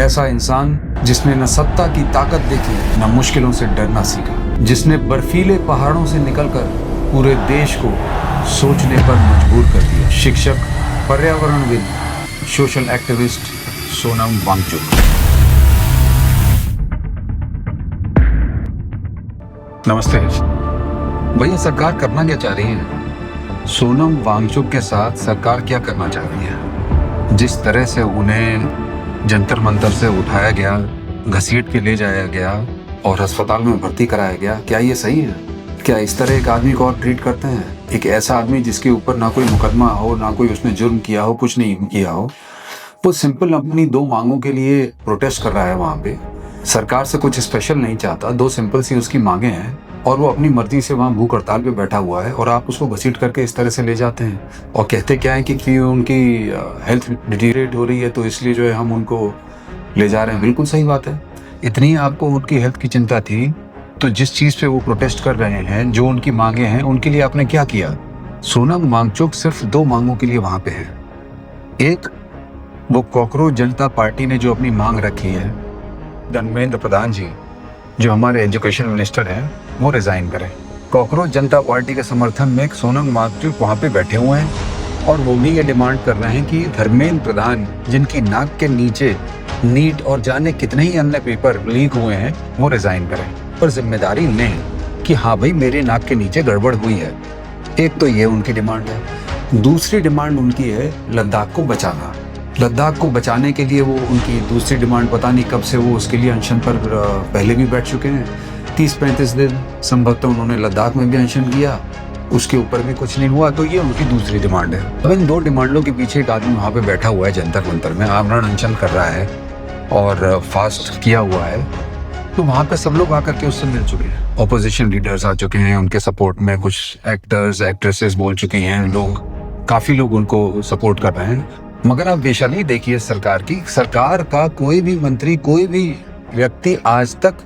ऐसा इंसान जिसने न सत्ता की ताकत देखी न मुश्किलों से डरना सीखा, जिसने बर्फीले पहाड़ों से निकलकर पूरे देश को सोचने पर मजबूर कर दिया। शिक्षक, पर्यावरणविद, सोशल एक्टिविस्ट सोनम वांगचुक। नमस्ते भैया, सरकार करना क्या चाह रही है? सोनम वांगचुक के साथ सरकार क्या करना चाह रही है? जिस तरह से उन्हें जंतर मंतर से उठाया गया, घसीट के ले जाया गया और अस्पताल में भर्ती कराया गया, क्या ये सही है? क्या इस तरह एक आदमी को और ट्रीट करते हैं? एक ऐसा आदमी जिसके ऊपर ना कोई मुकदमा हो, ना कोई उसने जुर्म किया हो, कुछ नहीं किया हो, वो सिंपल अपनी 2 मांगों के लिए प्रोटेस्ट कर रहा है वहाँ पे। सरकार से कुछ स्पेशल नहीं चाहता, 2 सिंपल सी उसकी मांगे हैं और वो अपनी मर्जी से वहाँ भूख हड़ताल पे बैठा हुआ है और आप उसको घसीट करके इस तरह से ले जाते हैं और कहते क्या है कि उनकी हेल्थ डिटीरिएट हो रही है तो इसलिए जो है हम उनको ले जा रहे हैं। बिल्कुल सही बात है। इतनी आपको उनकी हेल्थ की चिंता थी तो जिस चीज़ पे वो प्रोटेस्ट कर रहे हैं, जो उनकी मांगे हैं, उनके लिए आपने क्या किया? सोनम वांगचुक सिर्फ 2 मांगों के लिए वहाँ पे है। एक, वो कॉकरोच जनता पार्टी ने जो अपनी मांग रखी है, धर्मेंद्र प्रधान जी जो हमारे एजुकेशन मिनिस्टर हैं, वो रिजाइन करें। कॉकरोच जनता पार्टी के समर्थन में सोनम वांगचुक वहाँ पे बैठे हुए हैं और वो भी ये डिमांड कर रहे हैं कि धर्मेंद्र प्रधान, जिनकी नाक के नीचे नीट और जाने कितने ही अन्य पेपर लीक हुए हैं, वो रिजाइन करें और जिम्मेदारी लें कि हाँ भाई, मेरे नाक के नीचे गड़बड़ हुई है। एक तो ये उनकी डिमांड है। दूसरी डिमांड उनकी है लद्दाख को बचाना। लद्दाख को बचाने के लिए वो उनकी दूसरी डिमांड, पता नहीं कब से वो उसके लिए अनशन पर पहले भी बैठ चुके हैं। 30-35 दिन संभवतः उन्होंने लद्दाख में भी अनशन किया, उसके ऊपर भी कुछ नहीं हुआ, तो ये उनकी दूसरी डिमांड है। अब इन 2 डिमांडों के पीछे एक आदमी वहाँ पे बैठा हुआ है, जंतर मंतर में आमरण अनशन कर रहा है और फास्ट किया हुआ है। तो वहाँ पे सब लोग आकर के उससे मिल चुके हैं। ऑपोजिशन लीडर्स आ चुके हैं उनके सपोर्ट में, कुछ एक्टर्स एक्ट्रेसेस बोल चुके हैं, लोग, काफ़ी लोग उनको सपोर्ट कर रहे हैं। मगर आप बेशर्मी देखिए सरकार की, सरकार का कोई भी मंत्री, कोई भी व्यक्ति आज तक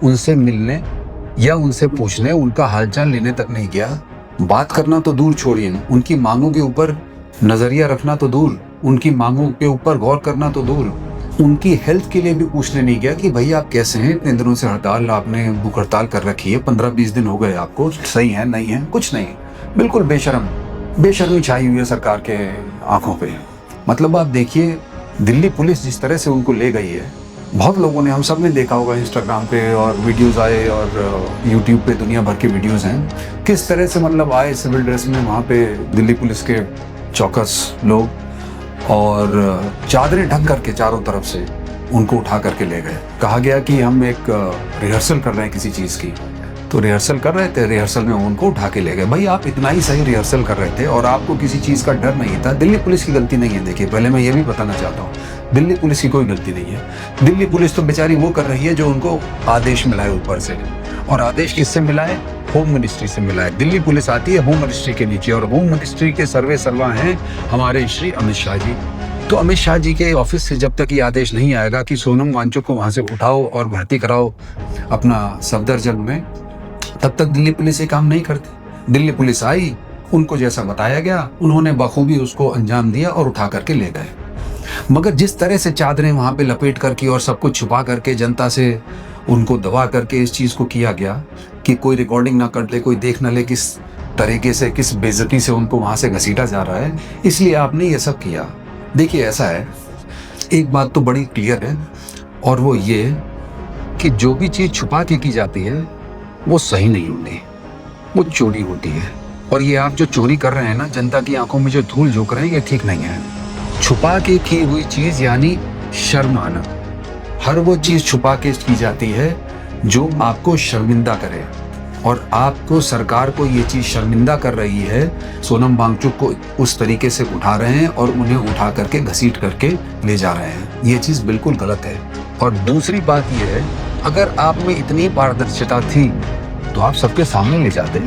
उनसे मिलने या उनसे पूछने, उनका हालचाल लेने तक नहीं गया। बात करना तो दूर छोड़िए, उनकी मांगों के ऊपर नजरिया रखना तो दूर, उनकी मांगों के ऊपर गौर करना तो दूर, उनकी हेल्थ के लिए भी पूछने नहीं गया कि भैया आप कैसे हैं, इतने दिनों से हड़ताल, आपने भूख हड़ताल कर रखी है, 15-20 दिन हो गए आपको, सही है नहीं है? कुछ नहीं, बिल्कुल बेशर्मी छाई हुई है सरकार के आंखों पे। मतलब आप देखिए, दिल्ली पुलिस जिस तरह से उनको ले गई है, बहुत लोगों ने, हम सब ने देखा होगा इंस्टाग्राम पे और वीडियोस आए और यूट्यूब पे दुनिया भर के वीडियोस हैं, किस तरह से मतलब आए सिविल ड्रेस में वहाँ पे दिल्ली पुलिस के चौकस लोग और चादरें ढक करके चारों तरफ से उनको उठा करके ले गए। कहा गया कि हम एक रिहर्सल कर रहे हैं किसी चीज़ की, तो रिहर्सल कर रहे थे, रिहर्सल में उनको उठा के ले गए। भाई आप इतना ही सही रिहर्सल कर रहे थे और आपको किसी चीज़ का डर नहीं था। दिल्ली पुलिस की गलती नहीं है। देखिए, पहले मैं ये भी बताना चाहता हूँ, दिल्ली पुलिस की कोई गलती नहीं है। दिल्ली पुलिस तो बेचारी वो कर रही है जो उनको आदेश मिला है ऊपर से, और आदेश किससे मिला है? होम मिनिस्ट्री से मिला है। दिल्ली पुलिस आती है होम मिनिस्ट्री के नीचे और होम मिनिस्ट्री के सर्वे सर्वा हैं हमारे श्री अमित शाह जी। तो अमित शाह जी के ऑफिस से जब तक ये आदेश नहीं आएगा कि सोनम वांगचुक को वहाँ से उठाओ और भर्ती कराओ अपना सफदरजंग में, तब तक दिल्ली पुलिस ये काम नहीं करती। दिल्ली पुलिस आई, उनको जैसा बताया गया उन्होंने बखूबी उसको अंजाम दिया और उठा करके ले गए। मगर जिस तरह से चादरें वहाँ पे लपेट करके और सब कुछ छुपा करके जनता से उनको दबा करके इस चीज़ को किया गया कि कोई रिकॉर्डिंग ना कर ले, कोई देख ना ले किस तरीके से, किस बेइज्जती से उनको वहाँ से घसीटा जा रहा है, इसलिए आपने ये सब किया। देखिए ऐसा है, एक बात तो बड़ी क्लियर है और वो ये कि जो भी चीज़ छुपा के की जाती है वो सही नहीं होती, वो चोरी होती है। और ये आप जो चोरी कर रहे हैं ना, जनता की आंखों में जो धूल झोंक रहे हैं, ये ठीक नहीं है। छुपा के की हुई चीज़ यानी शर्म आना। हर वो चीज़ छुपा के की जाती है जो आपको शर्मिंदा करे, और आपको, सरकार को ये चीज़ शर्मिंदा कर रही है। सोनम वांगचुक को उस तरीके से उठा रहे हैं और उन्हें उठा करके घसीट करके ले जा रहे हैं, ये चीज़ बिल्कुल गलत है। और दूसरी बात ये है, अगर आप में इतनी पारदर्शिता थी तो आप सबके सामने ले जाते,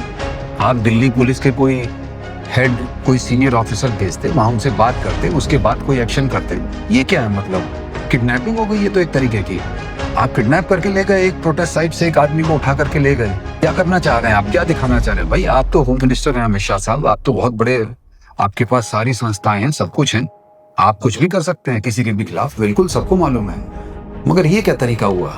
आप दिल्ली पुलिस के कोई हेड, कोई सीनियर ऑफिसर भेजते, वहाँ उनसे बात करते, उसके बाद कोई एक्शन करते। ये क्या है? मतलब किडनैपिंग हो गई ये तो एक तरीके की। आप किडनैप करके ले गए, एक प्रोटेस्ट साइट से एक आदमी को उठा करके ले गए। क्या करना चाह रहे हैं आप? क्या दिखाना चाह रहे हैं? भाई आप तो होम मिनिस्टर हैं अमित शाह साहब, आप तो बहुत बड़े, आपके पास सारी संस्थाएं हैं, सब कुछ है, आप कुछ भी कर सकते हैं किसी के भी खिलाफ, बिल्कुल सबको मालूम है। मगर ये क्या तरीका हुआ?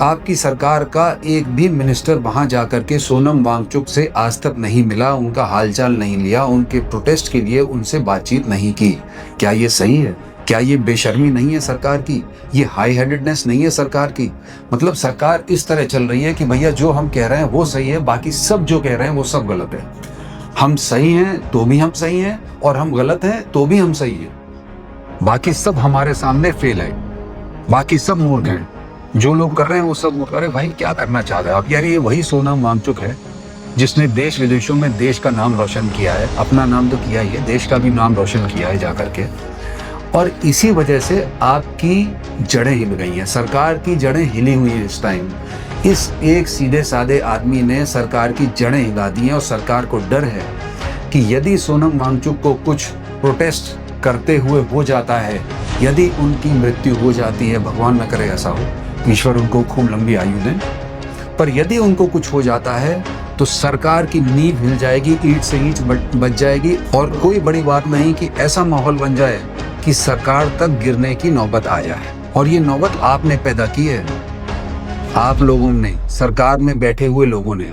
आपकी सरकार का एक भी मिनिस्टर वहां जाकर के सोनम वांगचुक से आज तक नहीं मिला, उनका हालचाल नहीं लिया, उनके प्रोटेस्ट के लिए उनसे बातचीत नहीं की। क्या ये सही है? क्या ये बेशर्मी नहीं है सरकार की? ये हाई हेडेडनेस नहीं है सरकार की? मतलब सरकार इस तरह चल रही है कि भैया जो हम कह रहे हैं वो सही है, बाकी सब जो कह रहे हैं वो सब गलत है। हम सही हैं तो भी हम सही हैं, और हम गलत हैं तो भी हम सही हैं। बाकी सब हमारे सामने फेल है, बाकी सब मूर्ख हैं। जो लोग कर रहे हैं वो सब मूर्ख। अरे भाई क्या करना चाह रहे हैं आप? यार ये वही सोनम वांगचुक है जिसने देश विदेशों में देश का नाम रोशन किया है। अपना नाम तो किया ही है, देश का भी नाम रोशन किया है जाकर के। और इसी वजह से आपकी जड़ें हिल गई हैं, सरकार की जड़ें हिली हुई हैं इस टाइम। इस एक सीधे साधे आदमी ने सरकार की जड़ें हिला दी हैं, और सरकार को डर है कि यदि सोनम वांगचुक को कुछ प्रोटेस्ट करते हुए हो जाता है, यदि उनकी मृत्यु हो जाती है, भगवान न करे ऐसा हो, ईश्वर उनको खूब लंबी आयु दें, पर यदि उनको कुछ हो जाता है तो सरकार की नींव हिल जाएगी, ईंट से ईंट बच जाएगी। और कोई बड़ी बात नहीं कि ऐसा माहौल बन जाए कि सरकार तक गिरने की नौबत आ जाए। और ये नौबत आपने पैदा की है, आप लोगों ने, सरकार में बैठे हुए लोगों ने।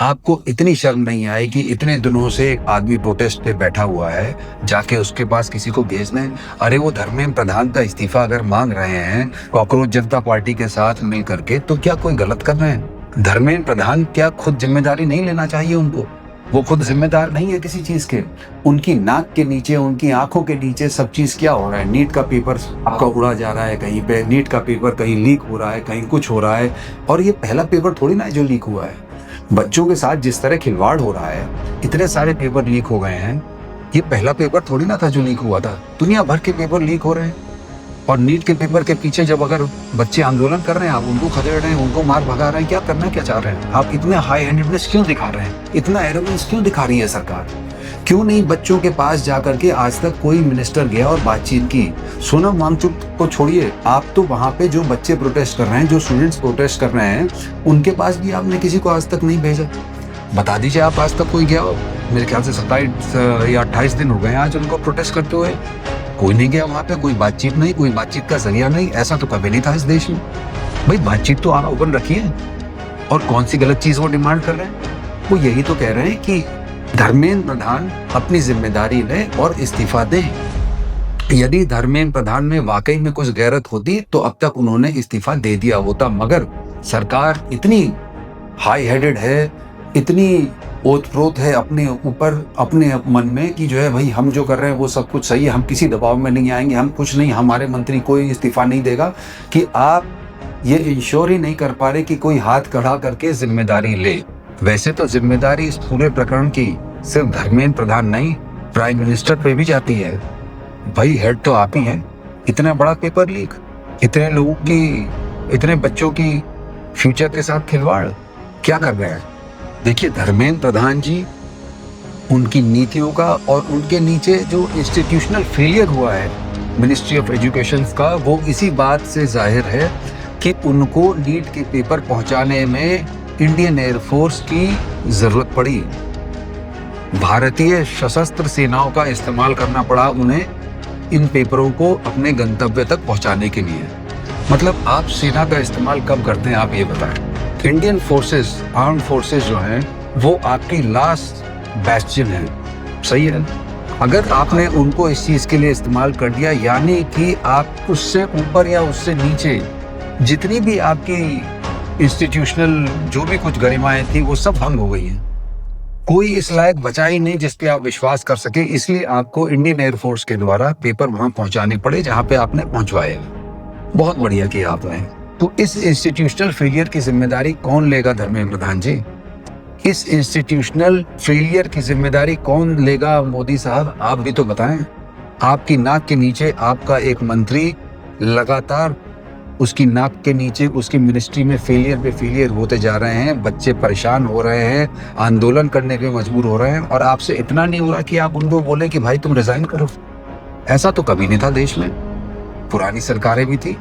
आपको इतनी शर्म नहीं आई कि इतने दिनों से एक आदमी प्रोटेस्ट पे बैठा हुआ है, जाके उसके पास किसी को भेज दें? अरे वो धर्मेंद्र प्रधान का इस्तीफा अगर मांग रहे हैं कॉकरोच जनता पार्टी के साथ मिल करके, तो क्या कोई गलत कर रहे हैं? धर्मेंद्र प्रधान क्या खुद जिम्मेदारी नहीं लेना चाहिए उनको? वो खुद जिम्मेदार नहीं है किसी चीज के। उनकी नाक के नीचे, उनकी आंखों के नीचे सब चीज क्या हो रहा है? नीट का पेपर आपका उड़ा जा रहा है कहीं पे, नीट का पेपर कहीं लीक हो रहा है, कहीं कुछ हो रहा है। और ये पहला पेपर थोड़ी ना है जो लीक हुआ है। बच्चों के साथ जिस तरह खिलवाड़ हो रहा है, इतने सारे पेपर लीक हो गए हैं, ये पहला पेपर थोड़ी ना था जो लीक हुआ था। दुनिया भर के पेपर लीक हो रहे हैं। और नीट के पेपर के पीछे जब अगर बच्चे आंदोलन कर रहे हैं, आप उनको खदेड़ रहे हैं, उनको मार भगा रहे हैं, क्या करना क्या चाह रहे हैं आप? इतने हाई हैंडेडनेस क्यों दिखा रहे हैं? इतना एरोगेंस क्यों दिखा रही है सरकार? क्यों नहीं बच्चों के पास जाकर के आज तक कोई मिनिस्टर गया और बातचीत की? सोनम वांगचुक को छोड़िए, आप तो वहां पे जो बच्चे प्रोटेस्ट कर रहे हैं, जो स्टूडेंट्स प्रोटेस्ट कर रहे हैं, उनके पास भी आपने किसी को आज तक नहीं भेजा। बता दीजिए आप आज तक कोई गया हो? मेरे ख्याल से 27 या 28 दिन हो गए आज उनको प्रोटेस्ट करते हुए। कोई नहीं गया वहां पे, कोई बातचीत नहीं, कोई बातचीत का जरिया नहीं। ऐसा तो कभी नहीं था इस देश में। भाई बातचीत तो आप ओपन रखिए। और कौन सी गलत चीज वो डिमांड कर रहे हैं? वो यही तो कह रहे हैं कि धर्मेंद्र प्रधान अपनी जिम्मेदारी लें और इस्तीफा दें। यदि धर्मेंद्र प्रधान में वाकई में कुछ गैरत होती तो अब तक उन्होंने इस्तीफा दे दिया होता। मगर सरकार इतनी हाई हेडेड है, इतनी ओतप्रोत है अपने ऊपर, अपने मन में, कि जो है भाई हम जो कर रहे हैं वो सब कुछ सही है, हम किसी दबाव में नहीं आएंगे, हम कुछ नहीं, हमारे मंत्री कोई इस्तीफा नहीं देगा। कि आप ये इंश्योर ही नहीं कर पा रहे कि कोई हाथ खड़ा करके जिम्मेदारी ले। वैसे तो जिम्मेदारी इस पूरे प्रकरण की सिर्फ धर्मेंद्र प्रधान नहीं, प्राइम मिनिस्टर पे भी जाती है। भाई हेड तो आप ही हैं। इतना बड़ा पेपर लीक, इतने लोगों की, इतने बच्चों की फ्यूचर के साथ खिलवाड़, क्या कर रहे हैं? देखिए धर्मेंद्र प्रधान जी, उनकी नीतियों का और उनके नीचे जो इंस्टीट्यूशनल फेलियर हुआ है मिनिस्ट्री ऑफ एजुकेशन का, वो इसी बात से जाहिर है कि उनको नीट के पेपर पहुंचाने में इंडियन एयरफोर्स की जरूरत पड़ी। भारतीय सशस्त्र सेनाओं का इस्तेमाल करना पड़ा उन्हें इन पेपरों को अपने गंतव्य तक पहुंचाने के लिए। मतलब आप सेना का इस्तेमाल कब करते हैं आप ये बताएं? इंडियन फोर्सेस, आर्म फोर्सेस जो हैं, वो आपकी लास्ट बैस्टियन है, सही है? अगर आपने उनको इस चीज के लिए इस्तेमाल कर दिया, यानी कि आप उससे ऊपर या उससे नीचे जितनी भी आपकी इंस्टीट्यूशनल जो भी कुछ गरिमाएं थी वो सब भंग हो गई हैं। कोई इस लायक बचा ही नहीं जिस पे आप विश्वास कर सके, इसलिए आपको इंडियन एयरफोर्स के द्वारा पेपर वहां पहुंचाने पड़े जहां पे आपने पहुंचवाए। बहुत बढ़िया किया आपने। तो इस इंस्टीट्यूशनल फेलियर की जिम्मेदारी कौन लेगा धर्मेंद्र प्रधान जी? इस इंस्टीट्यूशनल फेलियर की जिम्मेदारी कौन लेगा मोदी साहब? आप भी तो बताएं। आपकी नाक के नीचे आपका एक मंत्री लगातार, उसकी नाक के नीचे उसकी मिनिस्ट्री में फेलियर पे फेलियर होते जा रहे हैं, बच्चे परेशान हो रहे हैं, आंदोलन करने पे मजबूर हो रहे हैं, और आपसे इतना नहीं हो रहा कि आप उनको बोले कि भाई तुम रिजाइन करो। ऐसा तो कभी नहीं था देश में। पुरानी सरकारें भी थी,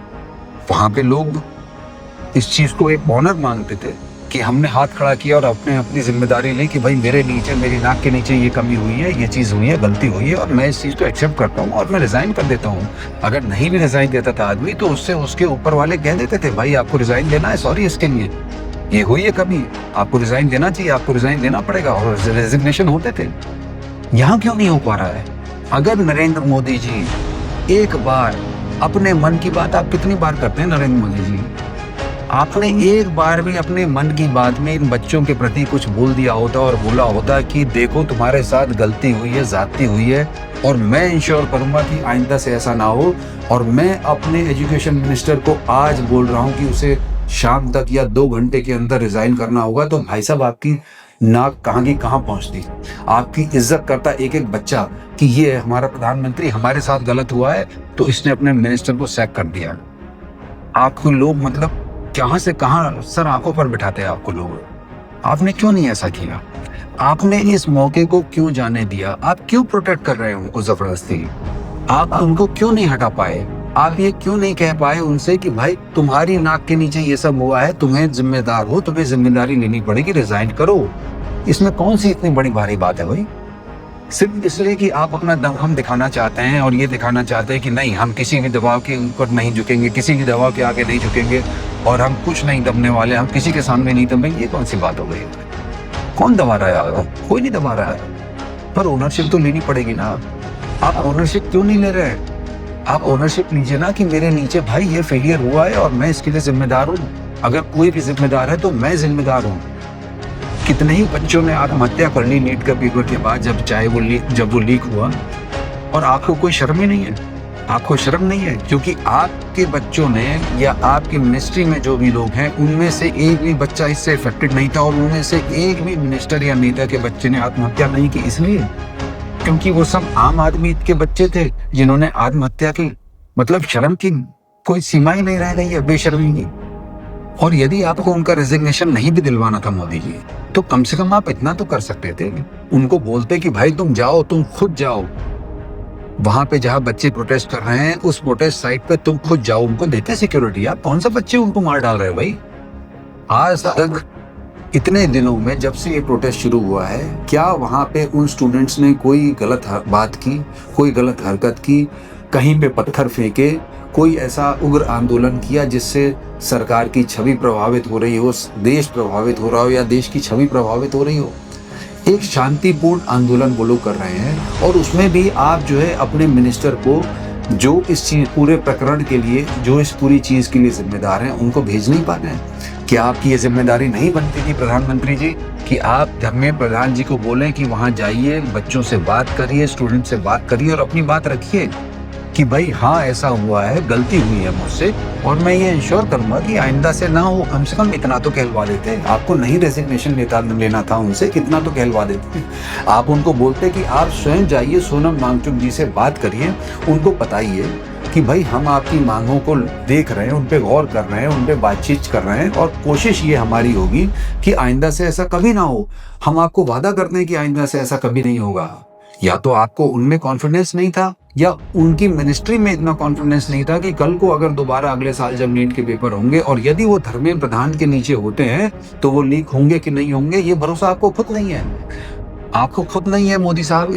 वहां पे लोग इस चीज को एक ऑनर मानते थे कि हमने हाथ खड़ा किया और अपने अपनी जिम्मेदारी ली कि भाई मेरे नीचे, मेरी नाक के नीचे ये कमी हुई है, ये चीज़ हुई है, गलती हुई है और मैं इस चीज़ को एक्सेप्ट करता हूँ और मैं रिज़ाइन कर देता हूँ। अगर नहीं भी रिज़ाइन देता था आदमी तो उससे उसके ऊपर वाले कह देते थे भाई आपको रिज़ाइन देना है, सॉरी इसके लिए, ये हुई है कमी, आपको रिज़ाइन देना चाहिए, आपको रिज़ाइन देना पड़ेगा, और रेजिग्नेशन होते थे। यहाँ क्यों नहीं हो पा रहा है? अगर नरेंद्र मोदी जी एक बार अपने मन की बात, आप कितनी बार करते हैं नरेंद्र मोदी जी, आपने एक बार भी अपने मन की बात में इन बच्चों के प्रति कुछ बोल दिया होता और बोला होता कि देखो तुम्हारे साथ गलती हुई है, ज्यादती हुई है और मैं इंश्योर करूंगा कि आइंदा से ऐसा ना हो, और मैं अपने एजुकेशन मिनिस्टर को आज बोल रहा हूं कि उसे शाम तक या 2 घंटे के अंदर रिजाइन करना होगा, तो भाई साहब आपकी नाक कहाँ की कहाँ पहुंचती, आपकी इज्जत करता एक एक बच्चा कि ये हमारा प्रधानमंत्री, हमारे साथ गलत हुआ है तो इसने अपने मिनिस्टर को सैक कर दिया। आपको लोग मतलब कहां से कहां सर आंखों पर बिठाते हैं आपको लोग। आपने क्यों नहीं ऐसा किया? आपने इस मौके को क्यों जाने दिया? आप क्यों प्रोटेक्ट कर रहे हो उनको जबरदस्ती? आप उनको क्यों नहीं हटा पाए? आप ये क्यों नहीं कह पाए उनसे कि भाई तुम्हारी नाक के नीचे ये सब हुआ है, तुम्हें जिम्मेदार हो, तुम्हें जिम्मेदारी लेनी पड़ेगी, रिजाइन करो। इसमें कौन सी इतनी बड़ी भारी बात है भाई? सिर्फ इसलिए कि आप अपना दम दिखाना चाहते हैं और ये दिखाना चाहते हैं कि नहीं हम किसी भी दबाव के ऊपर नहीं झुकेंगे, किसी भी दबाव के आगे नहीं झुकेंगे और हम कुछ नहीं दबने वाले, हम किसी के सामने नहीं दबेंगे। ये कौन सी बात हो गई? कौन दबा रहा है आपको? कोई नहीं दबा रहा है, पर ओनरशिप तो लेनी पड़ेगी ना। आप ओनरशिप क्यों नहीं ले रहे? आप ओनरशिप लीजिए ना कि मेरे नीचे भाई ये फेलियर हुआ है और मैं इसके लिए जिम्मेदार हूँ। अगर कोई भी जिम्मेदार है तो मैं जिम्मेदार हूँ। कितने ही बच्चों ने आत्महत्या कर ली नीट का पेपर के बाद, जब वो लीक हुआ, और आपको कोई शर्म ही नहीं है। आपको शर्म नहीं है क्योंकि आपके बच्चों ने या आपकी मिनिस्ट्री में जो भी लोग हैं उनमें से एक भी बच्चा इससे इफेक्टेड नहीं था और उनमें से एक भी मिनिस्टर या नेता के बच्चे ने आत्महत्या नहीं की, इसलिए क्योंकि वो सब आम आदमी के बच्चे थे जिन्होंने आत्महत्या की। मतलब शर्म की कोई सीमा ही नहीं रह गई है, बेशर्मी की। और यदि आपको उनका रेजिग्नेशन नहीं भी दिलवाना था मोदी जी, तो कम से कम आप इतना तो कर सकते थे, उनको बोलते कि भाई तुम जाओ, तुम खुद जाओ वहां पे जहां बच्चे प्रोटेस्ट कर रहे हैं, उस प्रोटेस्ट साइट पे तुम खुद जाओ, उनको देते सिक्योरिटी। आप कौन सा बच्चे उनको मार डाल रहे हो भाई? आज तक इतने दिनों में जब से ये प्रोटेस्ट शुरू हुआ है, क्या वहां पे उन स्टूडेंट्स ने कोई गलत बात की, कोई गलत हरकत की, कहीं पे पत्थर फेंके, कोई ऐसा उग्र आंदोलन किया जिससे सरकार की छवि प्रभावित हो रही हो, देश प्रभावित हो रहा हो या देश की छवि प्रभावित हो रही हो? एक शांतिपूर्ण आंदोलन वो लोग कर रहे हैं और उसमें भी आप जो है अपने मिनिस्टर को, जो इस चीज पूरे प्रकरण के लिए, जो इस पूरी चीज के लिए जिम्मेदार हैं, उनको भेज नहीं पा रहे हैं। क्या आपकी ये जिम्मेदारी नहीं बनती थी प्रधानमंत्री जी कि आप धर्मेंद्र प्रधान जी को बोलें कि वहां जाइए, बच्चों से बात करिए, स्टूडेंट से बात करिए और अपनी बात रखिए कि भाई हाँ ऐसा हुआ है, गलती हुई है मुझसे और मैं ये इंश्योर करूंगा कि आइंदा से ना हो। कम से कम इतना तो कहलवा देते। आपको नहीं रेजिग्नेशन लेना था उनसे, कितना तो कहलवा देते। आप उनको बोलते कि आप स्वयं जाइए, सोनम वांगचुक जी से बात करिए, उनको बताइए कि भाई हम आपकी मांगों को देख रहे हैं, उन पे गौर कर रहे हैं, उन पे बातचीत कर रहे हैं और कोशिश ये हमारी होगी कि आइंदा से ऐसा कभी ना हो। हम आपको वादा करते हैं कि आइंदा से ऐसा कभी नहीं होगा। या तो आपको उनमें कॉन्फिडेंस नहीं था या उनकी मिनिस्ट्री में इतना कॉन्फिडेंस नहीं था कि कल को अगर दोबारा अगले साल जब नीट के पेपर होंगे और यदि वो धर्मेंद्र प्रधान के नीचे होते हैं तो वो लीक होंगे कि नहीं होंगे, ये भरोसा आपको खुद नहीं है। आपको खुद नहीं है मोदी साहब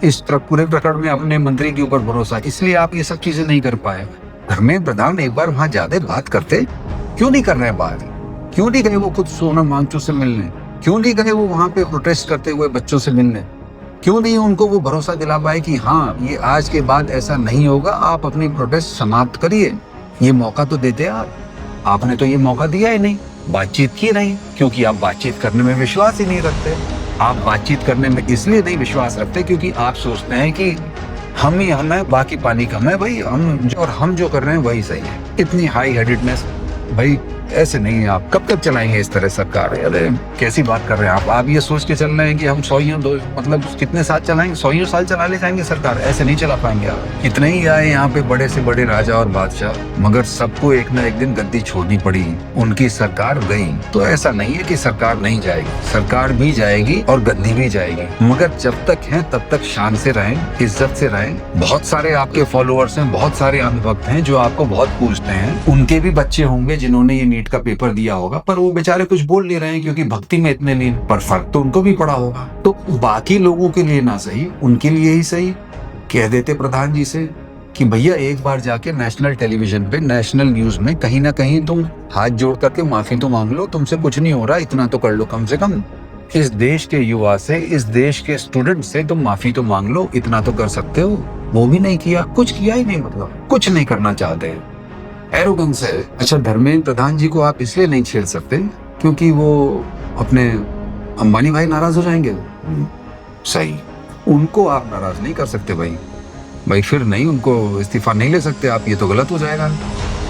इस पूरे प्रकरण में अपने मंत्री के ऊपर भरोसा, इसलिए आप ये सब चीजें नहीं कर पाए। धर्मेंद्र प्रधान एक बार वहां ज्यादा बात करते, क्यों नहीं कर रहे बात? क्यों नहीं गए वो खुद सोनम वांगचुक से मिलने? क्यों नहीं गए वो वहां पे प्रोटेस्ट करते हुए बच्चों से मिलने? क्यों नहीं उनको वो भरोसा दिला पाए कि हाँ ये आज के बाद ऐसा नहीं होगा, आप अपनी प्रोटेस्ट समाप्त करिए? ये मौका तो देते आप। आपने तो ये मौका दिया ही नहीं, बातचीत की नहीं, क्योंकि आप बातचीत करने में विश्वास ही नहीं रखते। आप बातचीत करने में इसलिए नहीं विश्वास रखते क्योंकि आप सोचते हैं कि हम ही हम है, बाकी पानी कम है भाई, हम जो कर रहे हैं वही सही है। इतनी हाई हेडेडनेस भाई ऐसे नहीं है। आप कब तक चलाएंगे इस तरह सरकार? अरे कैसी बात कर रहे हैं आप ये सोच के चल रहे हैं कि हम मतलब कितने साल चलाएंगे, 100 साल चला ले जाएंगे सरकार? ऐसे नहीं चला पाएंगे आप। कितने ही आए यहाँ पे बड़े से बड़े राजा और बादशाह, मगर सबको एक ना एक दिन गद्दी छोड़नी पड़ी, उनकी सरकार गई। तो ऐसा नहीं है कि सरकार नहीं जाएगी, सरकार भी जाएगी और गद्दी भी जाएगी, मगर जब तक है तब तक शान से रहें, इज्जत से रहें। बहुत सारे आपके फॉलोअर्स हैं, बहुत सारे अंधभक्त हैं जो आपको बहुत पूजते हैं, उनके भी बच्चे होंगे जिन्होंने ये नीट का पेपर दिया होगा, पर वो बेचारे कुछ बोल नहीं रहे हैं क्योंकि भक्ति में इतने नहीं, पर फर्क तो उनको भी पड़ा होगा। तो बाकी लोगों के लिए ना सही, उनके लिए ही सही कह देते प्रधान जी से कि भैया एक बार जाके नेशनल टेलीविजन पे, नेशनल न्यूज में कहीं ना कहीं तुम हाथ जोड़ करके माफी तो मांग लो, तुमसे कुछ नहीं हो रहा, इतना तो कर लो कम से कम। इस देश के युवा से, इस देश के स्टूडेंट से तुम माफी तो मांग लो, इतना तो कर सकते हो। वो भी नहीं किया, कुछ किया ही नहीं, मतलब कुछ नहीं करना चाहते। एरोगेंस है। अच्छा, धर्मेंद्र प्रधान जी को आप इसलिए नहीं छेड़ सकते क्योंकि वो अपने अंबानी भाई नाराज हो जाएंगे। सही, उनको आप नाराज नहीं कर सकते भाई फिर नहीं, उनको इस्तीफा नहीं ले सकते आप, ये तो गलत हो जाएगा।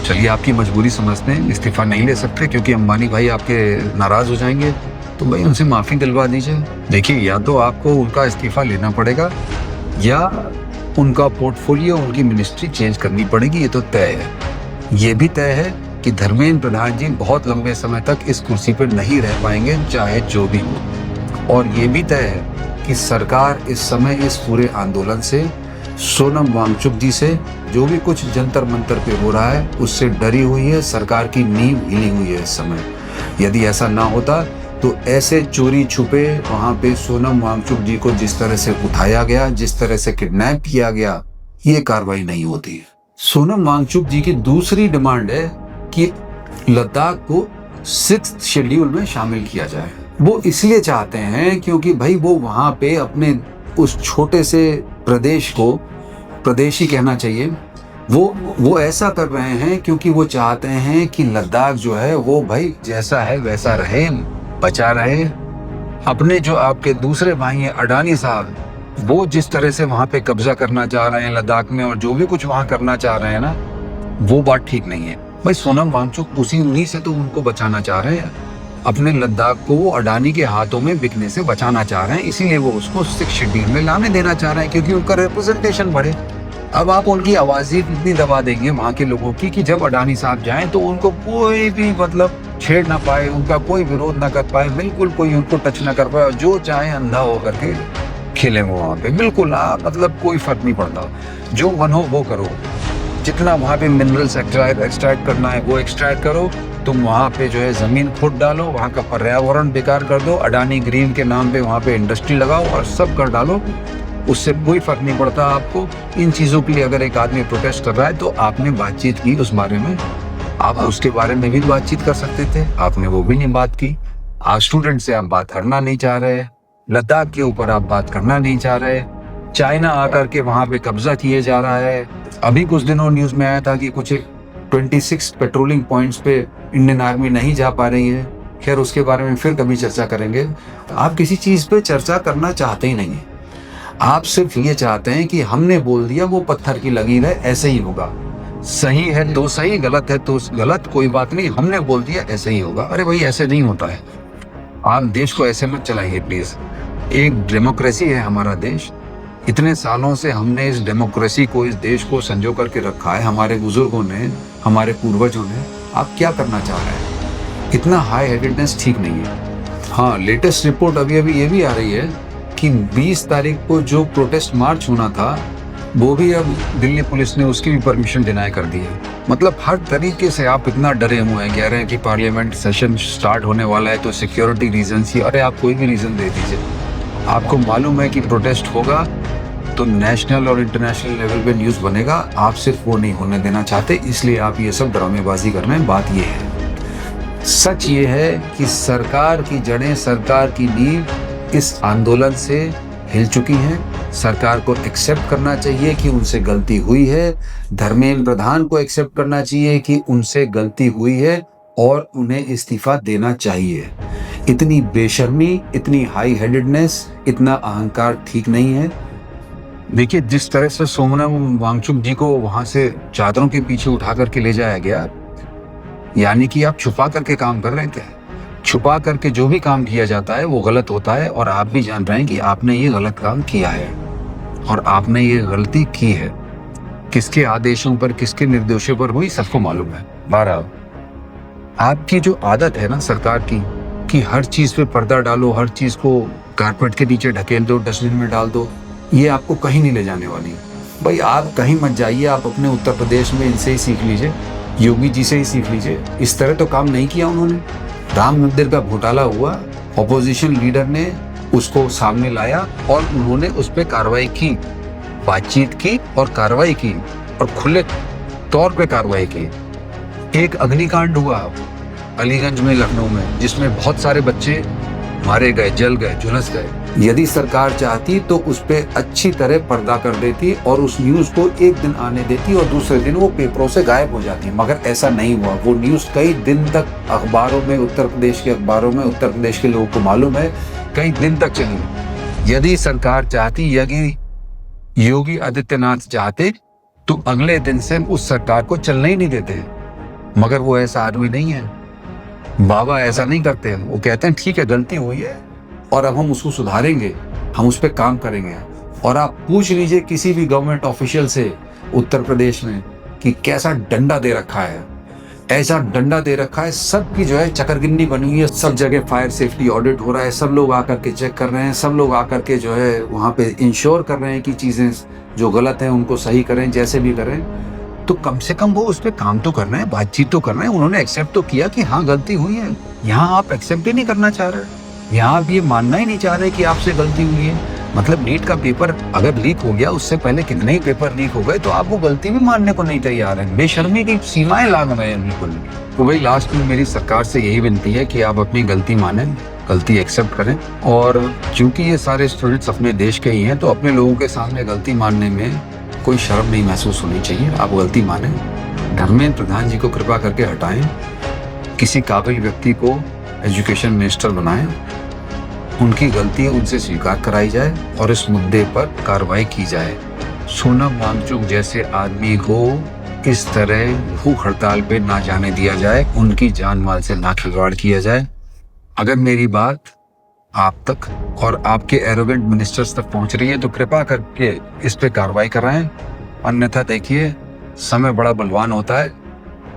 चलिए आपकी मजबूरी समझते हैं, इस्तीफा नहीं ले सकते क्योंकि अंबानी भाई आपके नाराज हो जाएंगे, तो भाई उनसे माफी दिलवा दीजिए। देखिए, या तो आपको उनका इस्तीफा लेना पड़ेगा या उनका पोर्टफोलियो, उनकी मिनिस्ट्री चेंज करनी पड़ेगी, ये तो तय है। ये भी तय है कि धर्मेंद्र प्रधान जी बहुत लंबे समय तक इस कुर्सी पर नहीं रह पाएंगे, चाहे जो भी हो। और ये भी तय है कि सरकार इस समय इस पूरे आंदोलन से, सोनम वांगचुक जी से, जो भी कुछ जंतर मंतर पे हो रहा है उससे डरी हुई है। सरकार की नींव हिली हुई है इस समय। यदि ऐसा ना होता तो ऐसे चोरी छुपे वहां पे सोनम वांगचुक जी को जिस तरह से उठाया गया, जिस तरह से किडनैप किया गया, ये कार्रवाई नहीं होती। सोनम वांगचुक जी की दूसरी डिमांड है कि लद्दाख को 6th शेड्यूल में शामिल किया जाए। वो इसलिए चाहते हैं क्योंकि भाई वो वहां पे अपने उस छोटे से प्रदेश को, प्रदेश ही कहना चाहिए, वो ऐसा कर रहे हैं क्योंकि वो चाहते हैं कि लद्दाख जो है वो भाई जैसा है वैसा रहे, बचा रहे। अपने जो आपके दूसरे भाई हैं अडानी साहब, वो जिस तरह से वहां पे कब्जा करना चाह रहे हैं लद्दाख में और जो भी कुछ वहां करना चाह रहे हैं ना, वो बात ठीक नहीं है भाई। सोनम वांगचुक उन्हीं से तो उनको बचाना चाह रहे हैं, अपने लद्दाख को वो अडानी के हाथों में बिकने से बचाना चाह रहे हैं, इसीलिए वो उसको 6th शेड्यूल में लाने देना चाह रहे हैं क्योंकि उनका रिप्रेजेंटेशन बढ़े। अब आप उनकी आवाज़ ही इतनी दबा देंगे वहाँ के लोगों की कि जब अडानी साहब जाएं तो उनको कोई भी मतलब छेड़ ना पाए, उनका कोई विरोध ना कर पाए, बिल्कुल कोई उनको टच ना कर पाए, और जो चाहे अंधा हो करके खेले वो वहाँ पे, बिल्कुल मतलब कोई फर्क नहीं पड़ता। जो मन हो वो करो, जितना वहाँ पे मिनरल्स एक्सट्रैक्ट करना है वो एक्सट्रैक्ट करो, तुम वहाँ पे जो है ज़मीन खोद डालो, वहाँ का पर्यावरण बेकार कर दो, अडानी ग्रीन के नाम पे वहाँ पे इंडस्ट्री लगाओ और सब कर डालो, उससे कोई फर्क नहीं पड़ता आपको। इन चीज़ों के लिए अगर एक आदमी प्रोटेस्ट कर रहा है तो आपने बातचीत की उस बारे में, आप उसके बारे में भी बातचीत कर सकते थे, आपने वो भी नहीं बात की। आज स्टूडेंट से आप बात करना नहीं चाह रहे, लद्दाख के ऊपर आप बात करना नहीं चाह रहे, चाइना आकर के वहाँ पे कब्जा किए जा रहा है। अभी कुछ दिनों न्यूज़ में आया था कि कुछ 26 पेट्रोलिंग पॉइंट्स पे इंडियन आर्मी नहीं जा पा रही है। खैर उसके बारे में फिर कभी चर्चा करेंगे। आप किसी चीज़ पे चर्चा करना चाहते ही नहीं है, आप सिर्फ ये चाहते हैं कि हमने बोल दिया वो पत्थर की लकीर है, ऐसे ही होगा, सही है तो सही, गलत है तो गलत, कोई बात नहीं, हमने बोल दिया ऐसे ही होगा। अरे भाई ऐसे नहीं होता है, आप देश को ऐसे मत चलाइए प्लीज़। एक डेमोक्रेसी है हमारा देश, इतने सालों से हमने इस डेमोक्रेसी को, इस देश को संजो करके रखा है, हमारे बुजुर्गों ने, हमारे पूर्वजों ने। आप क्या करना चाह रहे हैं? इतना हाई हेडेडनेस ठीक नहीं है। हाँ, लेटेस्ट रिपोर्ट अभी ये भी आ रही है कि 20 तारीख को जो प्रोटेस्ट मार्च होना था वो भी अब दिल्ली पुलिस ने उसकी भी परमिशन डिनाई कर दी है। मतलब हर तरीके से आप इतना डरे हुए हैं, कह रहे हैं कि पार्लियामेंट सेशन स्टार्ट होने वाला है तो सिक्योरिटी रीजन ही, अरे आप कोई भी रीज़न दे दीजिए। आपको मालूम है कि प्रोटेस्ट होगा तो नेशनल और इंटरनेशनल लेवल पे न्यूज़ बनेगा, आप सिर्फ वो नहीं होने देना चाहते, इसलिए आप ये सब ड्रामेबाजी कर रहे हैं। बात ये है, सच ये है कि सरकार की जड़ें, सरकार की नींव इस आंदोलन से हिल चुकी हैं। सरकार को एक्सेप्ट करना चाहिए कि उनसे गलती हुई है, धर्मेंद्र प्रधान को एक्सेप्ट करना चाहिए कि उनसे गलती हुई है और उन्हें इस्तीफा देना चाहिए। इतनी बेशर्मी, इतनी हाई हेडेडनेस, इतना अहंकार ठीक नहीं है। देखिए, जिस तरह से सोनम वांगचुक जी को वहां से चादरों के पीछे उठा करके ले जाया गया, यानी कि आप छुपा करके काम कर रहे थे। छुपा करके जो भी काम किया जाता है वो गलत होता है, और आप भी जान रहे हैं कि आपने ये गलत काम किया है और आपने ये गलती की है। किसके आदेशों पर, किसके निर्देशों पर हुई, सबको मालूम है। 12 आपकी जो आदत है ना सरकार की, कि हर चीज़ पे पर्दा डालो, हर चीज़ को कारपेट के नीचे ढकेल दो, डस्टबिन में डाल दो, ये आपको कहीं नहीं ले जाने वाली। भाई आप कहीं मत जाइए, आप अपने उत्तर प्रदेश में इनसे ही सीख लीजिए। योगी जी से ही सीख लीजिए, इस तरह तो काम नहीं किया उन्होंने। राम मंदिर का घोटाला हुआ, ऑपोजिशन लीडर ने उसको सामने लाया और उन्होंने उस पर कार्रवाई की, बातचीत की और कार्रवाई की, और खुले तौर पे कार्रवाई की। एक अग्निकांड हुआ अलीगंज में, लखनऊ में, जिसमें बहुत सारे बच्चे मारे गए, जल गए, झुलस गए। यदि सरकार चाहती तो उस पर अच्छी तरह पर्दा कर देती और उस न्यूज को एक दिन आने देती और दूसरे दिन वो पेपरों से गायब हो जाती, मगर ऐसा नहीं हुआ। वो न्यूज कई दिन तक अखबारों में, उत्तर प्रदेश के अखबारों में, उत्तर प्रदेश के लोगों को मालूम है, कई दिन तक चली। यदि सरकार चाहती, यदि योगी आदित्यनाथ चाहते तो अगले दिन से उस सरकार को चलने ही नहीं देते, मगर वो ऐसा आदमी नहीं है। बाबा ऐसा नहीं करते हैं। वो कहते हैं ठीक है, गलती हुई है और अब हम उसको सुधारेंगे, हम उस पर काम करेंगे। और आप पूछ लीजिए किसी भी गवर्नमेंट ऑफिशियल से उत्तर प्रदेश में कि कैसा डंडा दे रखा है, ऐसा डंडा दे रखा है, सबकी जो है चकरगिन्नी बनी हुई है। सब जगह फायर सेफ्टी ऑडिट हो रहा है, सब लोग आकर के चेक कर रहे हैं, सब लोग आकर के जो है वहाँ पे इंश्योर कर रहे हैं कि चीज़ें जो गलत हैं उनको सही करें, जैसे भी करें। तो कम से कम वो उस पर काम तो कर रहे हैं, बातचीत तो कर रहे हैं। उन्होंने एक्सेप्ट तो किया कि हाँ गलती हुई है। यहाँ आप एक्सेप्ट ही नहीं करना चाह रहे, यहाँ आप ये मानना ही नहीं चाह रहे कि आपसे गलती हुई है। मतलब नीट का पेपर अगर लीक हो गया, उससे पहले कितने ही पेपर लीक हो गए, तो आप वो गलती भी मानने को नहीं तैयार हैं। बेशर्मी की सीमाएं लांघ रहे हैं बिल्कुल। तो भाई लास्ट में मेरी सरकार से यही विनती है कि आप अपनी गलती मानें, गलती एक्सेप्ट करें। और चूंकि ये सारे स्टूडेंट्स अपने देश के ही हैं, तो अपने लोगों के सामने गलती मानने में कोई शर्म नहीं महसूस होनी चाहिए। आप गलती मानें, धर्मेंद्र प्रधान जी को कृपा करके हटाएं, किसी काबिल व्यक्ति को एजुकेशन मिनिस्टर बनाएं, उनकी गलती उनसे स्वीकार कराई जाए और इस मुद्दे पर कार्रवाई की जाए। सोनम वांगचुक जैसे आदमी को इस तरह भूख हड़ताल पे ना जाने दिया जाए, उनकी जान माल से ना खिलवाड़ किया जाए। अगर मेरी बात आप तक और आपके एरोगेंट मिनिस्टर्स तक पहुंच रही है तो कृपा करके इस पे कार्रवाई कराएं। अन्यथा देखिए, समय बड़ा बलवान होता है।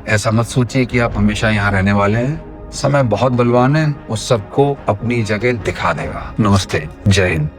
ऐसा मत सोचिए कि आप हमेशा यहाँ रहने वाले हैं। समय बहुत बलवान है, उस सबको अपनी जगह दिखा देगा। नमस्ते, जय हिंद।